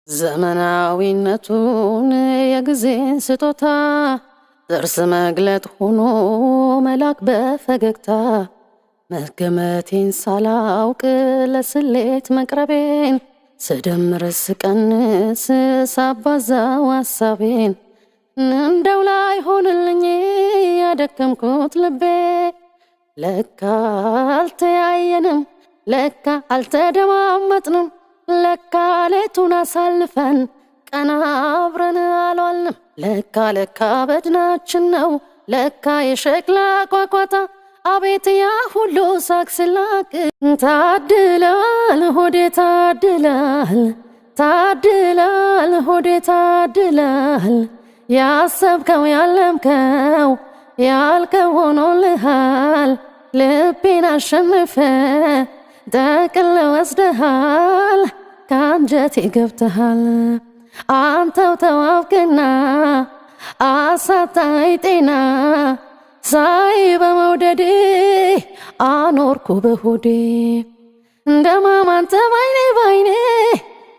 ዘመናዊነቱን የጊዜን ስጦታ ጥርስ መግለጥ ሆኖ መላክ በፈገግታ መገመቴን ሳላውቅ ለስሌት መቅረቤን ስደምር ስቀንስ ሳባዛው ሐሳቤን እንደው ላይ ሆንልኝ ያደከምኩት ልቤ ለካ አልተያየንም ለካ አልተደማመጥንም ለካ ሌቱን አሳልፈን ቀና አብረን አልዋልንም ለካ በድናችን ነው ለካ የሸክላ ቋቋታ አቤት ያ ሁሉ ሳክስላክ ታድላል ሆዴ ታድላል ታድላል ሆዴ ታድላል ያሰብከው ያለምከው ያልከው ሆኖልሃል ልቤን አሸንፈ ጠቅልለ ወስደሃል ከአንጀቴ ገብተሃል አንተው ተዋብክና አሳጣኝ ጤና ሳይ በመውደዴ አኖርኩ በሆዴ እንደማም አንተ ባይኔ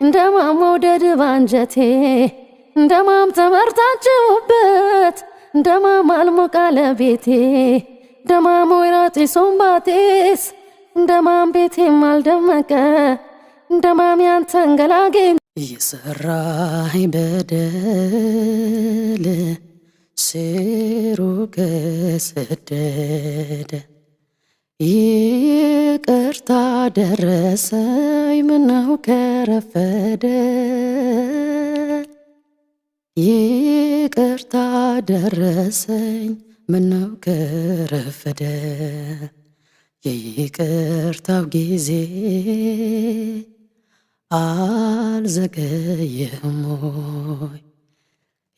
እንደማም መውደድ ባንጀቴ እንደማም ተመርታችሁበት እንደማም አልሞቃለ ቤቴ እንደማም ወይራ ጢሱም ባጤስ እንደማም ቤቴም አልደመቀ እንደማም ያንተን ገላጌን እየሰራኝ በደል ስሩ ከሰደደ ይቅርታ ደረሰኝ ምነው ከረፈደ ይቅርታ ደረሰኝ ምነው ከረፈደ የይቅርታው ጊዜ አልዘገየም ወይ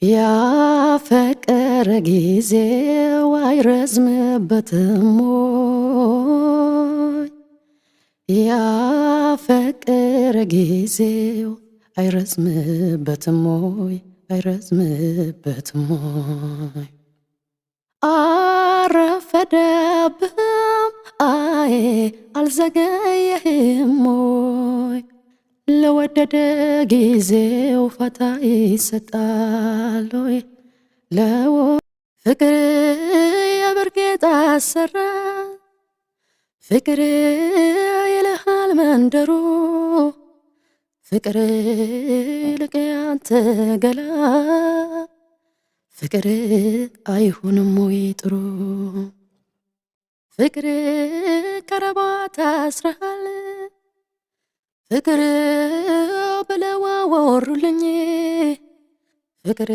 ያፈቀረ ጊዜው አይረዝምበትም ወይ ያፈቀረ ጊዜው አይረዝምበትም ወይ አይረዝምበትም ወይ አረፈደብም አይ አልዘገየህም ወይ ለወደደ ጊዜው ፈታ ይሰጣል ወይ ፍቅር የብርጌጥ አሰራ ፍቅር ይልሃል መንደሩ ፍቅር ይልቅ ያንተ ገላ ፍቅር አይሆንም ወይ ጥሩ ፍቅር ከረባት አስረሃል ፍቅር ብለው አወሩልኝ ፍቅር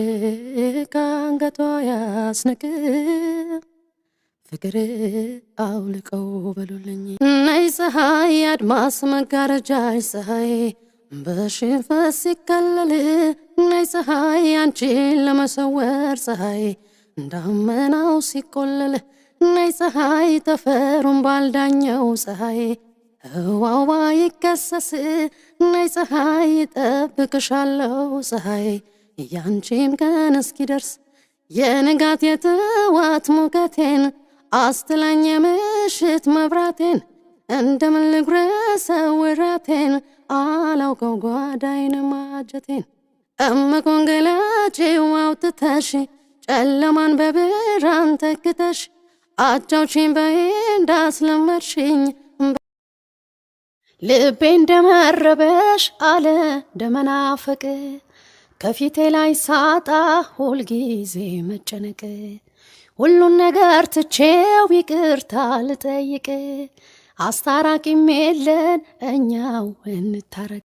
ከአንገቷ ያስንቅ ፍቅር አውልቀው በሉልኝ ነይ ፀሐይ አድማስ መጋረጃሽ ፀሐይ በሽንፈት ሲከለል ነይ ፀሐይ አንቺን ለመሰወር ፀሐይ እንዳመናው ሲቆለል ነይ ፀሐይ ተፈሩን ባልዳኘው ፀሐይ ህዋዋ ይከሰስ ነይ ፀሐይ ጠብቅሻለው ፀሐይ ያንቺም ቀን እስኪደርስ የንጋት የጥዋት ሙቀቴን አስትላኝ የምሽት መብራቴን እንደምን ልጉረሰው ወራቴን አላውቀው ጓዳይን ማጀቴን እምቆን ገላጭው አውጥተሽ ጨለማን በብርሃን ተክተሽ አጫውቺኝ በይ እንዳስለመድሽኝ ልቤ እንደመረበሽ አለ ደመናፈቅ ከፊቴ ላይ ሳጣ ሁልጊዜ መጨነቅ ሁሉን ነገር ትቼው ይቅርታ ልጠይቅ አስታራቂም የለን እኛው እንታረቅ